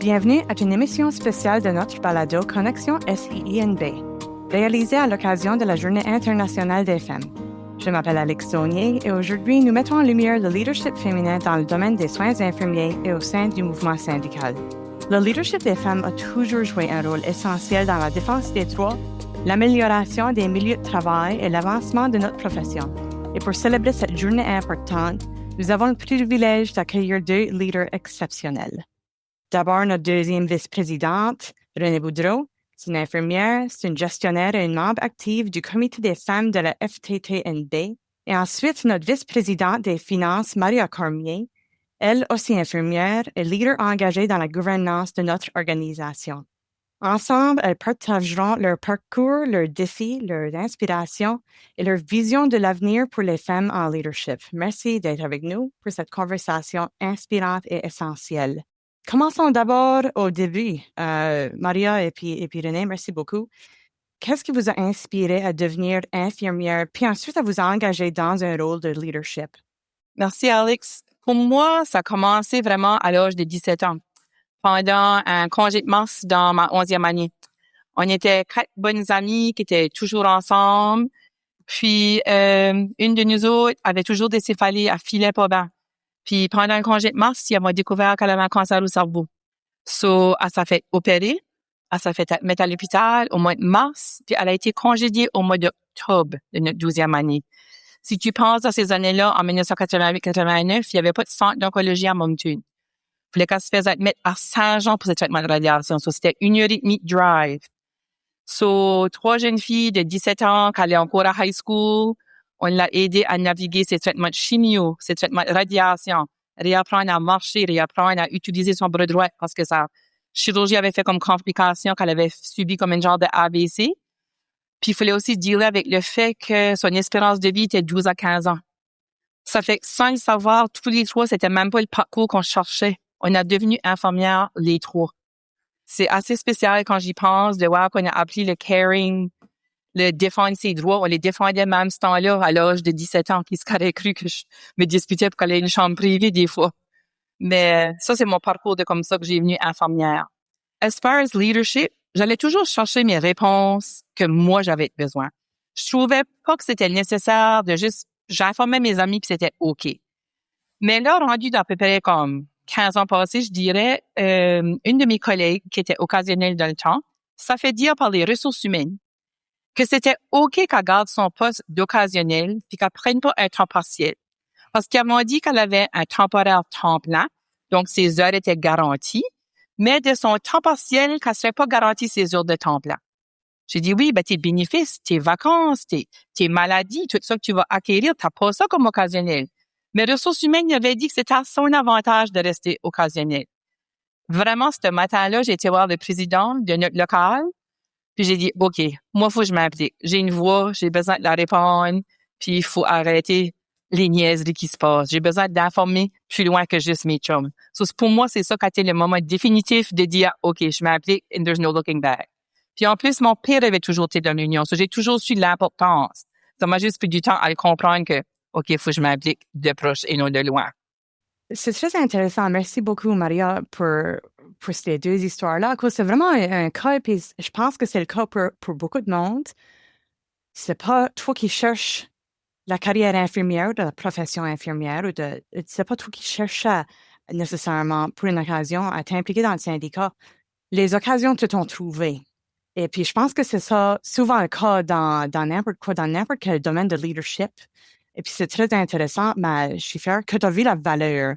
Bienvenue à une émission spéciale de notre balado Connexion SIINB, réalisée à l'occasion de la Journée internationale des femmes. Je m'appelle Alex Saunier et aujourd'hui, nous mettons en lumière le leadership féminin dans le domaine des soins infirmiers et au sein du mouvement syndical. Le leadership des femmes a toujours joué un rôle essentiel dans la défense des droits, l'amélioration des milieux de travail et l'avancement de notre profession. Et pour célébrer cette journée importante, nous avons le privilège d'accueillir deux leaders exceptionnels. D'abord, notre deuxième vice-présidente, Renée Boudreau. C'est une infirmière, c'est une gestionnaire et une membre active du comité des femmes de la FTTNB. Et ensuite, notre vice-présidente des finances, Maria Cormier. Elle, aussi infirmière, est leader engagée dans la gouvernance de notre organisation. Ensemble, elles partageront leur parcours, leurs défis, leurs inspirations et leur vision de l'avenir pour les femmes en leadership. Merci d'être avec nous pour cette conversation inspirante et essentielle. Commençons d'abord au début. Maria et puis Renée, merci beaucoup. Qu'est-ce qui vous a inspiré à devenir infirmière puis ensuite à vous engager dans un rôle de leadership? Merci, Alex. Pour moi, ça a commencé vraiment à l'âge de 17 ans, pendant un congé de mars dans ma 11e année. On était 4 bonnes amies qui étaient toujours ensemble. Puis, une de nous autres avait toujours des céphalées, elle filait pas bien. Puis, pendant un congé de mars, elle m'a découvert qu'elle avait un cancer au cerveau. So, elle s'est fait opérer. Elle s'est fait mettre à l'hôpital au mois de mars. Puis, elle a été congédiée au mois d'octobre de notre 12e année. Si tu penses à ces années-là, en 1988-89, il n'y avait pas de centre d'oncologie à Moncton. Il fallait qu'elle se fasse mettre à Saint-Jean pour ce traitement de radiation. So, c'était 1h30 de drive. So, 3 jeunes filles de 17 ans qui allaient encore à high school, on l'a aidé à naviguer ces traitements de chimio, ces traitements de radiation, réapprendre à marcher, réapprendre à utiliser son bras droit parce que sa chirurgie avait fait comme complication qu'elle avait subi comme un genre de AVC. Puis il fallait aussi dealer avec le fait que son espérance de vie était 12 à 15 ans. Ça fait que sans le savoir, tous les trois, c'était même pas le parcours qu'on cherchait. On a devenu infirmières les trois. C'est assez spécial quand j'y pense de voir qu'on a appris le caring, le défendre ses droits. On les défendait même ce temps-là à l'âge de 17 ans. Qui se aurait cru que je me disputais pour qu'elle ait une chambre privée des fois. Mais ça, c'est mon parcours de comme ça que j'ai venu infirmière. As far as leadership, j'allais toujours chercher mes réponses que moi, j'avais besoin. Je trouvais pas que c'était nécessaire de juste... J'informais mes amis que c'était OK. Mais là, rendu d'à peu près comme 15 ans passés, je dirais, une de mes collègues qui était occasionnelle dans le temps, ça fait dire par les ressources humaines que c'était OK qu'elle garde son poste d'occasionnel puis qu'elle prenne pas un temps partiel. Parce qu'elle m'a dit qu'elle avait un temporaire temps plein, donc ses heures étaient garanties, mais de son temps partiel, qu'elle serait pas garantie ses heures de temps plein. J'ai dit oui, tes bénéfices, tes vacances, tes maladies, tout ça que tu vas acquérir, t'as pas ça comme occasionnel. Mais ressources humaines avait dit que c'était à son avantage de rester occasionnel. Vraiment, ce matin-là, j'ai été voir le président de notre local, puis j'ai dit, OK, moi, faut que je m'implique. J'ai une voix, j'ai besoin de la répondre, puis il faut arrêter les niaiseries qui se passent. J'ai besoin d'informer plus loin que juste mes chums. So, pour moi, c'est ça qui a été le moment définitif de dire, OK, je m'implique and there's no looking back. Puis en plus, mon père avait toujours été dans l'union. So, j'ai toujours su l'importance. Ça m'a juste pris du temps à le comprendre que, OK, il faut que je m'implique de proche et non de loin. C'est très intéressant. Merci beaucoup, Maria, pour ces deux histoires-là. C'est vraiment un cas, puis je pense que c'est le cas pour beaucoup de monde. C'est pas toi qui cherches la carrière infirmière ou de la profession infirmière, c'est pas toi qui cherches nécessairement pour une occasion à t'impliquer dans le syndicat. Les occasions te t'ont trouvé. Et puis, je pense que c'est ça, souvent le cas dans n'importe quel domaine de leadership. Et puis, c'est très intéressant, mais je suis fière que tu as vu la valeur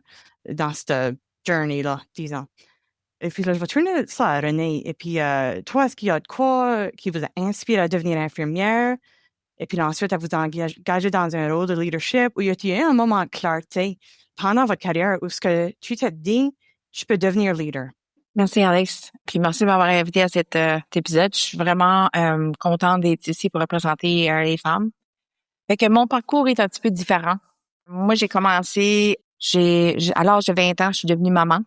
dans cette journey-là, disons. Et puis là, je vais tourner ça à Renée. Et puis, toi, est-ce qu'il y a de quoi qui vous a inspiré à devenir infirmière? Et puis ensuite, à vous engager dans un rôle de leadership? Ou y a-t-il un moment de clarté pendant votre carrière où ce que tu t'es dit, je peux devenir leader? Merci, Alex. Puis merci de m'avoir invité à cet épisode. Je suis vraiment contente d'être ici pour représenter les femmes. Fait que mon parcours est un petit peu différent. Moi, j'ai commencé, à l'âge de 20 ans, je suis devenue maman.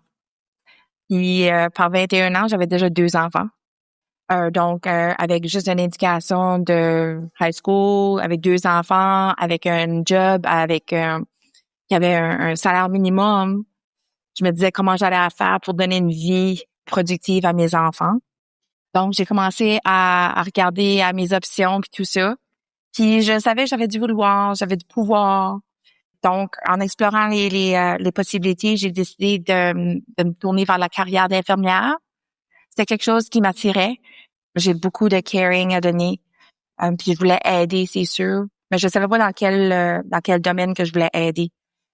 Puis par 21 ans, j'avais déjà 2 enfants. Donc, avec juste une éducation de high school, avec 2 enfants, avec un job, il y avait un salaire minimum. Je me disais comment j'allais faire pour donner une vie productive à mes enfants. Donc, j'ai commencé à regarder à mes options puis tout ça. Puis, je savais que j'avais du vouloir, j'avais du pouvoir. Donc, en explorant les possibilités, j'ai décidé de me tourner vers la carrière d'infirmière. C'était quelque chose qui m'attirait. J'ai beaucoup de caring à donner. Puis je voulais aider, c'est sûr. Mais je savais pas dans quel domaine que je voulais aider.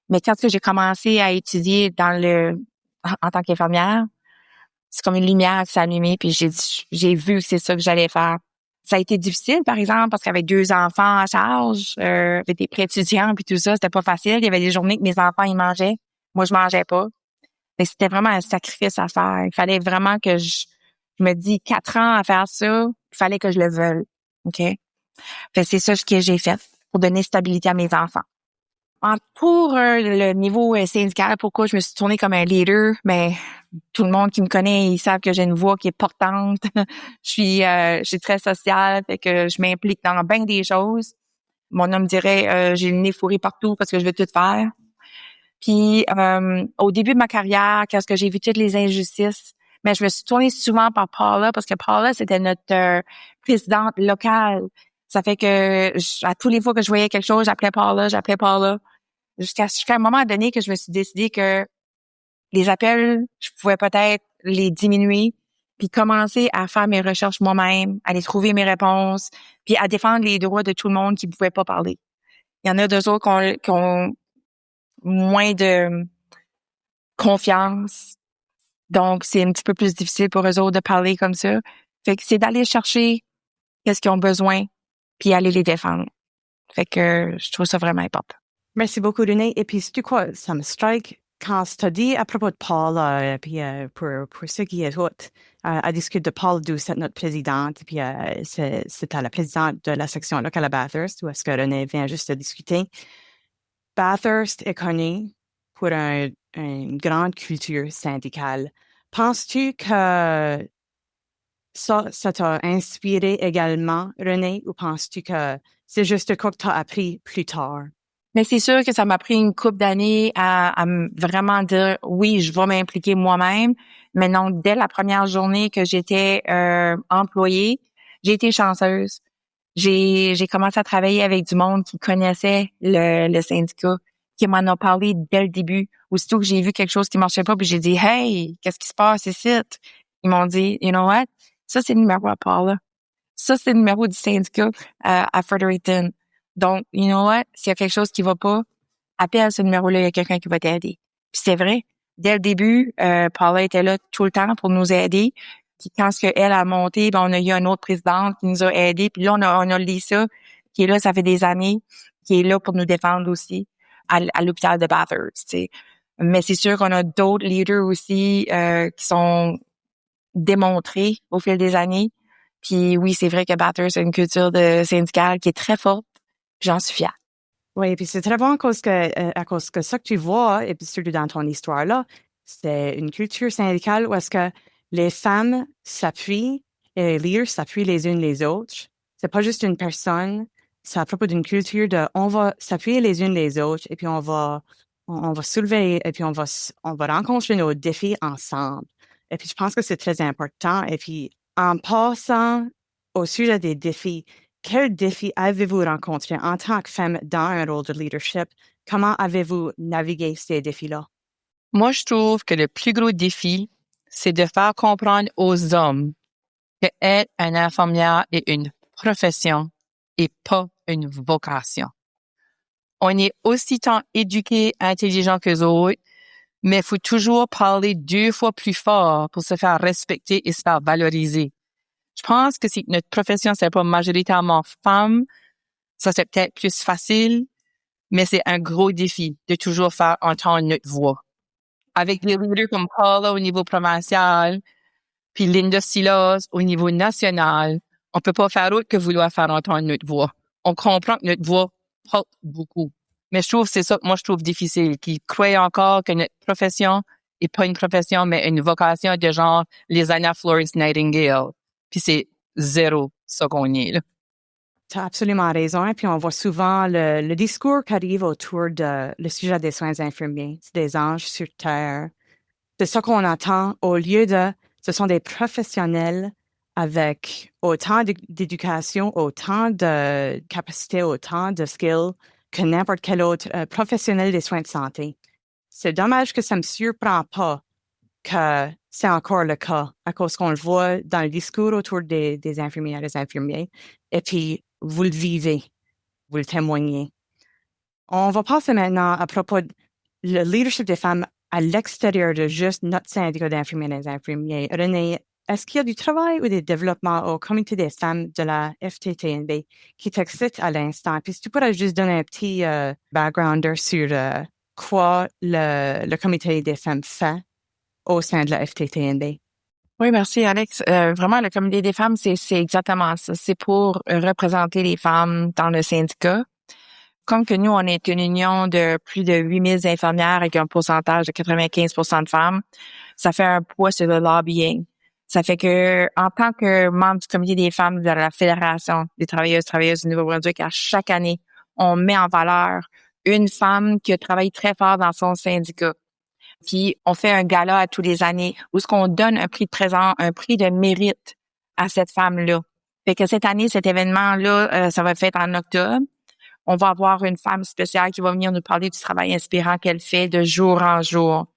Mais quand j'ai commencé à étudier en tant qu'infirmière, c'est comme une lumière qui s'est allumée, puis j'ai vu que c'est ça que j'allais faire. Ça a été difficile, par exemple, parce qu'avec 2 enfants à charge, avec des prêts étudiants puis tout ça, c'était pas facile. Il y avait des journées que mes enfants, ils mangeaient. Moi, je mangeais pas. Mais c'était vraiment un sacrifice à faire. Il fallait vraiment que je me dis 4 ans à faire ça, il fallait que je le veuille. OK? Fait c'est ça que j'ai fait pour donner stabilité à mes enfants. Pour le niveau syndical, pourquoi je me suis tournée comme un leader, ben tout le monde qui me connaît, ils savent que j'ai une voix qui est portante. Je suis très sociale, fait que je m'implique dans bien des choses. Mon homme dirait j'ai le nez fourré partout parce que je veux tout faire. Puis au début de ma carrière, quand j'ai vu toutes les injustices, mais je me suis tournée souvent par Paula parce que Paula, c'était notre présidente locale. Ça fait que à tous les fois que je voyais quelque chose, j'appelais Paula. Jusqu'à un moment donné que je me suis décidé que les appels, je pouvais peut-être les diminuer, puis commencer à faire mes recherches moi-même, à aller trouver mes réponses, puis à défendre les droits de tout le monde qui ne pouvait pas parler. Il y en a deux autres qui ont moins de confiance, donc c'est un petit peu plus difficile pour eux autres de parler comme ça. Fait que c'est d'aller chercher qu'est-ce qu'ils ont besoin, puis aller les défendre. Fait que je trouve ça vraiment important. Merci beaucoup, Renée. Et puis, c'est quoi, ça me strike quand tu as dit à propos de Paul, puis pour ceux qui écoutent, à discuter de Paul Doucette, notre présidente, puis c'était la présidente de la section locale à Bathurst, où est-ce que Renée vient juste de discuter. Bathurst est connu pour une grande culture syndicale. Penses-tu que ça t'a inspiré également, Renée, ou penses-tu que c'est juste quoi que tu as appris plus tard? Mais c'est sûr que ça m'a pris une couple d'années à vraiment dire oui, je vais m'impliquer moi-même. Mais non, dès la première journée que j'étais employée, j'ai été chanceuse. J'ai commencé à travailler avec du monde qui connaissait le syndicat, qui m'en a parlé dès le début. Aussitôt que j'ai vu quelque chose qui marchait pas, puis j'ai dit hey, qu'est-ce qui se passe ici? Ils m'ont dit, you know what? Ça, c'est le numéro à Paula. Ça, c'est le numéro du syndicat à Fredericton. Donc, you know what? S'il y a quelque chose qui va pas, appelle ce numéro-là, il y a quelqu'un qui va t'aider. Puis c'est vrai. Dès le début, Paula était là tout le temps pour nous aider. Puis quand elle a monté, ben on a eu une autre présidente qui nous a aidés. Puis là, on a Lisa, qui est là, ça fait des années, qui est là pour nous défendre aussi à l'hôpital de Bathurst, tu sais. Mais c'est sûr qu'on a d'autres leaders aussi qui sont démontrés au fil des années. Puis oui, c'est vrai que Bathurst a une culture de syndicale qui est très forte. J'en suis fière. Oui, puis c'est très bon à cause que ça que tu vois, et puis surtout dans ton histoire-là, c'est une culture syndicale où est-ce que les femmes s'appuient et les leaders s'appuient les unes les autres. C'est pas juste une personne, c'est à propos d'une culture de on va s'appuyer les unes les autres et puis on va soulever et puis on va rencontrer nos défis ensemble. Et puis je pense que c'est très important. Et puis en passant au sujet des défis, quels défis avez-vous rencontrés en tant que femme dans un rôle de leadership? Comment avez-vous navigué ces défis-là? Moi, je trouve que le plus gros défi, c'est de faire comprendre aux hommes que être un infirmière est une profession et pas une vocation. On est aussi tant éduqués, intelligents qu'eux autres, mais il faut toujours parler 2 fois plus fort pour se faire respecter et se faire valoriser. Je pense que si notre profession c'est pas majoritairement femme, ça serait peut-être plus facile, mais c'est un gros défi de toujours faire entendre notre voix. Avec des leaders comme Paula au niveau provincial, puis Linda Silas au niveau national, on peut pas faire autre que vouloir faire entendre notre voix. On comprend que notre voix porte beaucoup. Mais je trouve c'est ça que moi je trouve difficile, qu'ils croient encore que notre profession est pas une profession, mais une vocation de genre les Anna Florence Nightingale. Puis c'est 0 ça qu'on est, là. Tu as absolument raison. Et puis, on voit souvent le discours qui arrive autour de le sujet des soins infirmiers. C'est des anges sur terre. C'est ça qu'on entend au lieu de Ce sont des professionnels avec autant d'éducation, autant de capacités, autant de skills que n'importe quel autre professionnel des soins de santé. C'est dommage que ça me surprend pas que c'est encore le cas à cause qu'on le voit dans le discours autour des infirmières et des infirmiers. Et puis, vous le vivez, vous le témoignez. On va passer maintenant à propos de le leadership des femmes à l'extérieur de juste notre syndicat d'infirmiers et des infirmiers. Renée, est-ce qu'il y a du travail ou des développements au comité des femmes de la FTTNB qui t'excite à l'instant? Puis si tu pourrais juste donner un petit backgrounder sur quoi le comité des femmes fait au sein de la FTTNB. Oui, merci Alex. Vraiment, le comité des femmes, c'est exactement ça. C'est pour représenter les femmes dans le syndicat. Comme que nous, on est une union de plus de 8000 infirmières avec un pourcentage de 95% de femmes, ça fait un poids sur le lobbying. Ça fait que, en tant que membre du comité des femmes de la Fédération des travailleuses du Nouveau-Brunswick, à chaque année, on met en valeur une femme qui a travaillé très fort dans son syndicat. Puis, on fait un gala à tous les années où ce qu'on donne un prix de mérite à cette femme-là. Fait que cette année, cet événement-là, ça va être fait en octobre. On va avoir une femme spéciale qui va venir nous parler du travail inspirant qu'elle fait de jour en jour.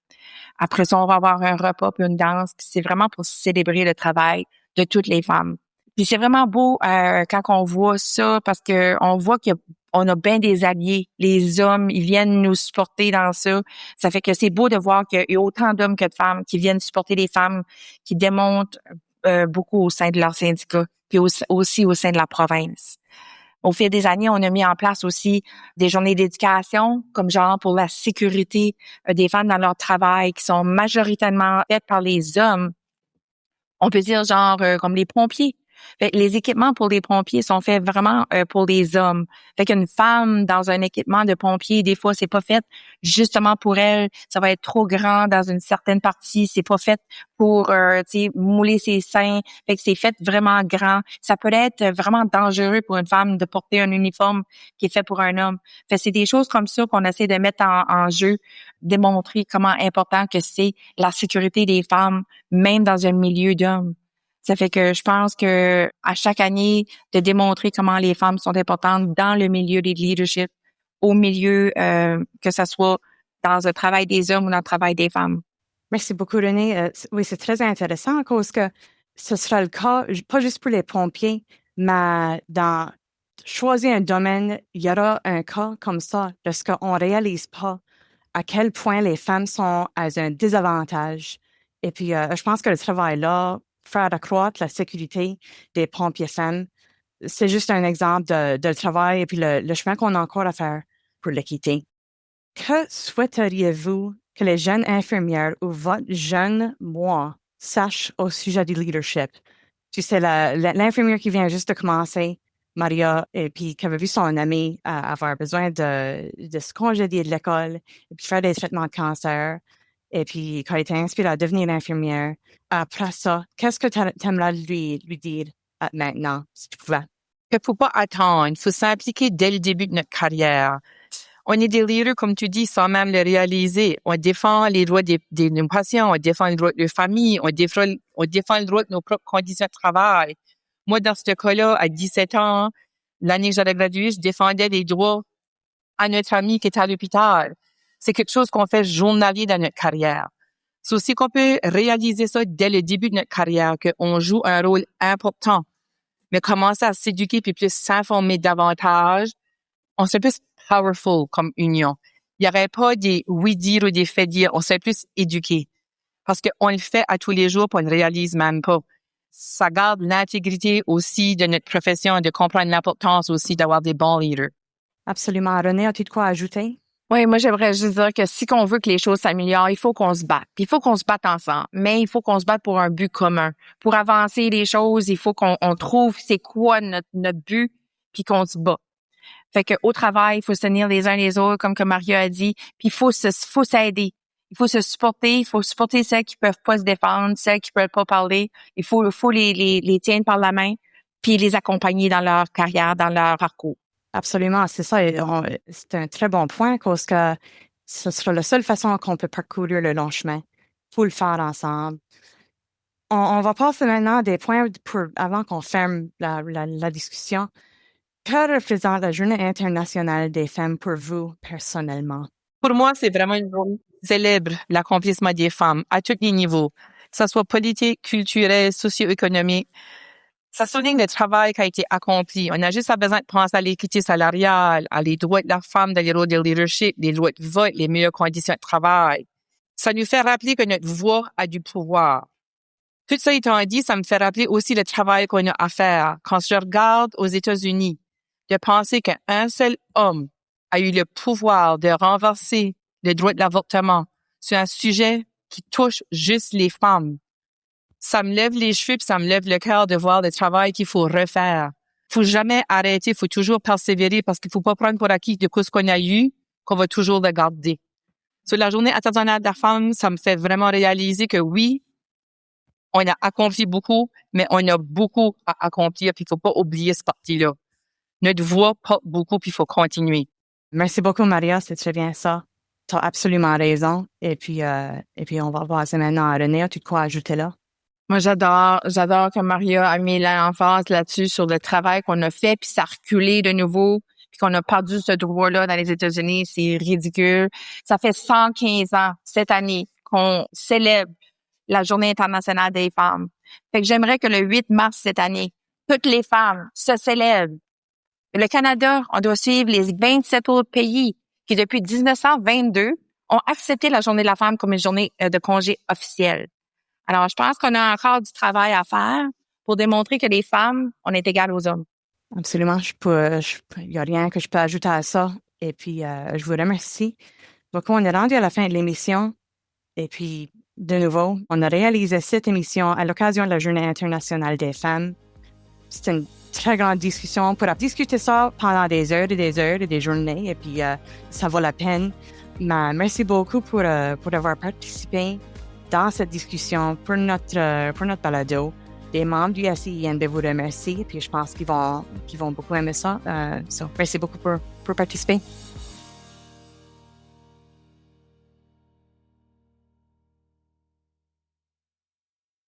Après ça, on va avoir un repas puis une danse. Puis c'est vraiment pour célébrer le travail de toutes les femmes. Puis c'est vraiment beau quand on voit ça parce que on voit qu'on a bien des alliés. Les hommes, ils viennent nous supporter dans ça. Ça fait que c'est beau de voir qu'il y a autant d'hommes que de femmes qui viennent supporter les femmes, qui démontrent beaucoup au sein de leur syndicat, puis aussi au sein de la province. Au fil des années, on a mis en place aussi des journées d'éducation, comme genre pour la sécurité des femmes dans leur travail, qui sont majoritairement faites par les hommes. On peut dire genre comme les pompiers. Fait que les équipements pour les pompiers sont faits vraiment pour les hommes. Fait qu'une femme dans un équipement de pompier, des fois, c'est pas fait justement pour elle. Ça va être trop grand dans une certaine partie. C'est pas fait pour, mouler ses seins. Fait que c'est fait vraiment grand. Ça peut être vraiment dangereux pour une femme de porter un uniforme qui est fait pour un homme. Fait que c'est des choses comme ça qu'on essaie de mettre en jeu, démontrer comment important que c'est la sécurité des femmes, même dans un milieu d'hommes. Ça fait que je pense que à chaque année, de démontrer comment les femmes sont importantes dans le milieu des leadership, au milieu, que ce soit dans le travail des hommes ou dans le travail des femmes. Merci beaucoup, Renée. Oui, c'est très intéressant à cause que ce sera le cas, pas juste pour les pompiers, mais dans choisir un domaine, il y aura un cas comme ça, lorsqu'on réalise pas à quel point les femmes sont à un désavantage. Et puis, je pense que le travail-là, faire accroître la sécurité des pompiers femmes, c'est juste un exemple de le travail et puis le chemin qu'on a encore à faire pour l'équité. Que souhaiteriez-vous que les jeunes infirmières ou votre jeune moi sachent au sujet du leadership? Tu sais, l'infirmière qui vient juste de commencer, Maria, et puis qui avait vu son amie avoir besoin de se congédier de l'école et puis faire des traitements de cancer, et puis qui a été inspirée à devenir infirmière. Après ça, qu'est-ce que tu aimerais lui dire maintenant, si tu pouvais? Il faut pas attendre, il faut s'impliquer dès le début de notre carrière. On est des leaders, comme tu dis, sans même le réaliser. On défend les droits de nos patients, on défend les droits de nos familles, on défend le droit de nos propres conditions de travail. Moi, dans ce cas-là, à 17 ans, l'année que j'avais gradué, je défendais les droits à notre amie qui était à l'hôpital. C'est quelque chose qu'on fait journalier dans notre carrière. C'est aussi qu'on peut réaliser ça dès le début de notre carrière, qu'on joue un rôle important. Mais commencer à s'éduquer puis plus s'informer davantage, on serait plus powerful comme union. Il n'y aurait pas des oui-dire ou des fait-dire, on serait plus éduqué. Parce qu'on le fait à tous les jours puis on ne réalise même pas. Ça garde l'intégrité aussi de notre profession et de comprendre l'importance aussi d'avoir des bons leaders. Absolument. Renée, as-tu de quoi ajouter? Oui, moi, j'aimerais juste dire que si on veut que les choses s'améliorent, il faut qu'on se batte. Puis il faut qu'on se batte ensemble. Mais il faut qu'on se batte pour un but commun. Pour avancer les choses, il faut qu'on trouve c'est quoi notre but puis qu'on se bat. Fait que au travail, il faut se tenir les uns les autres, comme que Maria a dit. Puis il faut s'aider. Il faut se supporter. Il faut supporter celles qui peuvent pas se défendre, celles qui peuvent pas parler. Il faut les tenir par la main puis les accompagner dans leur carrière, dans leur parcours. Absolument, c'est ça. C'est un très bon point parce que ce sera la seule façon qu'on peut parcourir le long chemin. Il faut le faire ensemble. On va passer maintenant à des points avant qu'on ferme la discussion. Que représente la Journée internationale des femmes pour vous, personnellement? Pour moi, c'est vraiment une journée qui célèbre l'accomplissement des femmes à tous les niveaux, que ce soit politique, culturel, socio-économique. Ça souligne le travail qui a été accompli. On a juste besoin de penser à l'équité salariale, à les droits de la femme dans les rôles de leadership, les droits de vote, les meilleures conditions de travail. Ça nous fait rappeler que notre voix a du pouvoir. Tout ça étant dit, ça me fait rappeler aussi le travail qu'on a à faire. Quand je regarde aux États-Unis, de penser qu'un seul homme a eu le pouvoir de renverser le droit de l'avortement sur un sujet qui touche juste les femmes. Ça me lève les cheveux, puis ça me lève le cœur de voir le travail qu'il faut refaire. Faut jamais arrêter, faut toujours persévérer parce qu'il faut pas prendre pour acquis de ce qu'on a eu, qu'on va toujours le garder. Sur la Journée internationale de la femme, ça me fait vraiment réaliser que oui, on a accompli beaucoup, mais on a beaucoup à accomplir, puis il faut pas oublier ce parti-là. Notre voix porte beaucoup, puis il faut continuer. Merci beaucoup, Maria, c'est très bien ça. Tu as absolument raison. Et puis on va voir ça maintenant à René. As-tu de quoi ajouter là? Moi, j'adore que Maria a mis l'emphase là-dessus sur le travail qu'on a fait, puis ça a reculé de nouveau, puis qu'on a perdu ce droit-là dans les États-Unis. C'est ridicule. Ça fait 115 ans cette année qu'on célèbre la Journée internationale des femmes. Fait que j'aimerais que le 8 mars cette année, toutes les femmes se célèbrent. Le Canada, on doit suivre les 27 autres pays qui, depuis 1922, ont accepté la Journée de la femme comme une journée de congé officielle. Alors, je pense qu'on a encore du travail à faire pour démontrer que les femmes, on est égales aux hommes. Absolument. Il n'y a rien que je peux ajouter à ça. Et puis, je vous remercie. Donc, on est rendu à la fin de l'émission. Et puis, de nouveau, on a réalisé cette émission à l'occasion de la Journée internationale des femmes. C'était une très grande discussion. On pourra discuter ça pendant des heures et des journées. Et puis, ça vaut la peine. Mais merci beaucoup pour avoir participé dans cette discussion pour notre balado. Les membres du SIINB vous remercient. Puis, je pense qu'ils vont beaucoup aimer ça. Merci beaucoup pour participer.